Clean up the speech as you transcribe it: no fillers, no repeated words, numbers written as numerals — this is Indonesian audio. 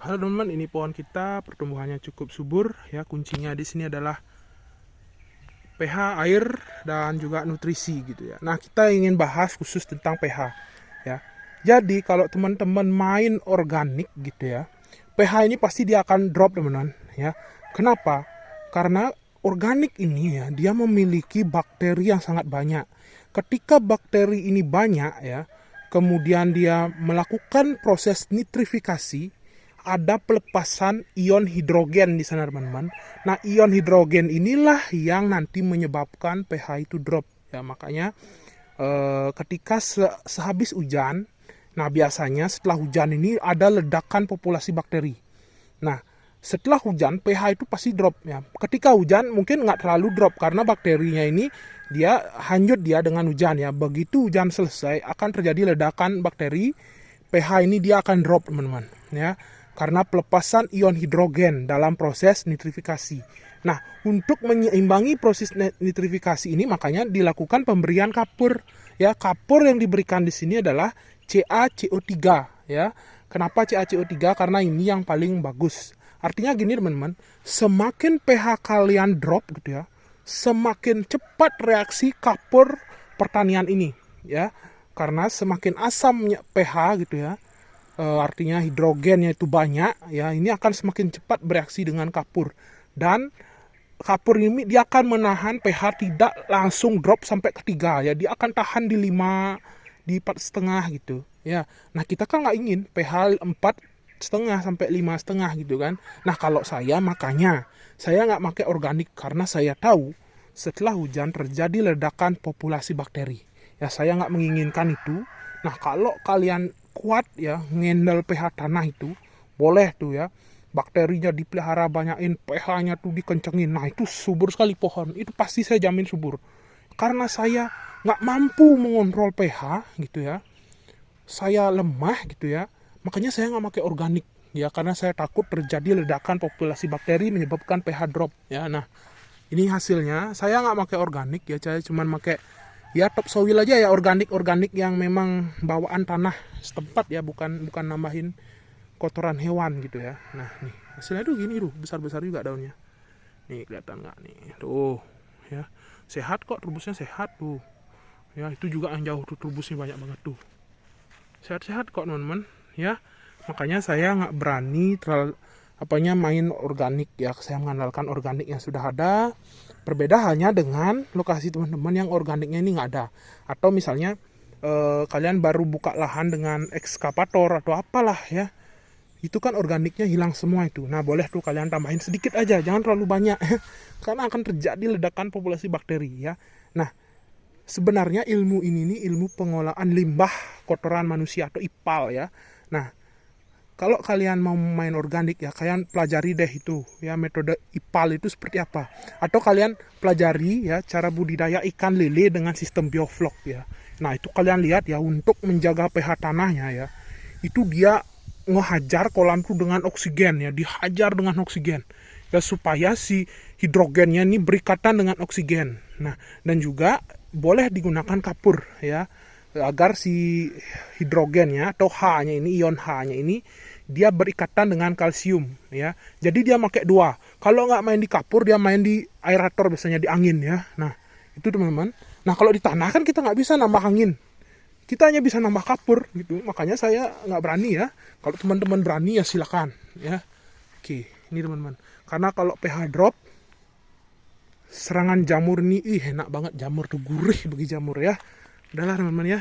Halo teman-teman, ini pohon kita pertumbuhannya cukup subur ya. Kuncinya di sini adalah pH air dan juga nutrisi gitu ya. Nah, kita ingin bahas khusus tentang pH ya. Jadi kalau teman-teman main organik gitu ya, pH ini pasti dia akan drop teman-teman ya. Kenapa? Karena organik ini ya, dia memiliki bakteri yang sangat banyak. Ketika bakteri ini banyak ya, kemudian dia melakukan proses nitrifikasi, ada pelepasan ion hidrogen di sana teman-teman. Nah, ion hidrogen inilah yang nanti menyebabkan pH itu drop ya. Makanya ketika sehabis hujan, nah biasanya setelah hujan ini ada ledakan populasi bakteri. Nah, setelah hujan pH itu pasti drop ya. Ketika hujan mungkin nggak terlalu drop karena bakterinya ini dia hanyut dia dengan hujan ya. Begitu hujan selesai akan terjadi ledakan bakteri, pH ini dia akan drop teman-teman ya, karena pelepasan ion hidrogen dalam proses nitrifikasi. Nah, untuk menyeimbangi proses nitrifikasi ini makanya dilakukan pemberian kapur ya. Kapur yang diberikan di sini adalah CaCO3 ya. Kenapa CaCO3? Karena ini yang paling bagus. Artinya gini teman-teman, semakin pH kalian drop gitu ya, semakin cepat reaksi kapur pertanian ini ya. Karena semakin asamnya pH gitu ya, artinya hidrogennya itu banyak ya, ini akan semakin cepat bereaksi dengan kapur. Dan kapur ini dia akan menahan pH tidak langsung drop sampai ke 3 ya, dia akan tahan di 5, di 4,5 gitu ya. Nah, kita kan nggak ingin pH 4,5 sampai 5,5 gitu kan. Nah, kalau saya makanya saya nggak pakai organik karena saya tahu setelah hujan terjadi ledakan populasi bakteri ya. Saya nggak menginginkan itu. Nah, kalau kalian kuat ya ngendal pH tanah itu, boleh tuh ya, bakterinya dipelihara banyakin, pH-nya tuh dikencengin. Nah, itu subur sekali pohon, itu pasti saya jamin subur. Karena saya nggak mampu mengontrol pH gitu ya, saya lemah gitu ya, makanya saya nggak pakai organik ya, karena saya takut terjadi ledakan populasi bakteri menyebabkan pH drop ya. Nah, ini hasilnya saya nggak pakai organik ya, saya cuma pakai ya topsoil aja ya, organik yang memang bawaan tanah setempat ya, bukan nambahin kotoran hewan gitu ya. Nah, nih hasilnya tuh gini tuh, besar juga daunnya. Nih kelihatan nggak nih tuh ya, sehat kok, turbusnya sehat tuh ya. Itu juga yang jauh tuh turbusnya banyak banget tuh, sehat kok teman-teman ya. Makanya saya nggak berani main organik ya, saya mengandalkan organik yang sudah ada. Berbeda halnya dengan lokasi teman-teman yang organiknya ini nggak ada, atau misalnya kalian baru buka lahan dengan ekskavator atau apalah ya, itu kan organiknya hilang semua itu. Nah, boleh tuh kalian tambahin sedikit aja, jangan terlalu banyak karena akan terjadi ledakan populasi bakteri ya. Nah, sebenarnya ilmu ini nih ilmu pengolahan limbah kotoran manusia atau IPAL ya. Nah, kalau kalian mau main organik ya, kalian pelajari deh itu ya, metode IPAL itu seperti apa. Atau kalian pelajari ya cara budidaya ikan lele dengan sistem bioflok ya. Nah, itu kalian lihat ya, untuk menjaga pH tanahnya ya, itu dia ngehajar kolam itu dengan oksigen ya, dihajar dengan oksigen ya, supaya si hidrogennya ini berikatan dengan oksigen. Nah, dan juga boleh digunakan kapur ya, agar si hidrogennya atau H-nya ini, ion H-nya ini, dia berikatan dengan kalsium ya. Jadi dia pakai dua. Kalau nggak main di kapur, dia main di aerator, biasanya di angin ya. Nah, itu teman-teman. Nah, kalau di tanah kan kita nggak bisa nambah angin, kita hanya bisa nambah kapur gitu. Makanya saya nggak berani ya. Kalau teman-teman berani ya silakan ya. Oke, ini teman-teman. Karena kalau pH drop, serangan jamur nih, enak banget jamur tuh, gurih bagi jamur ya. Udahlah teman-teman ya.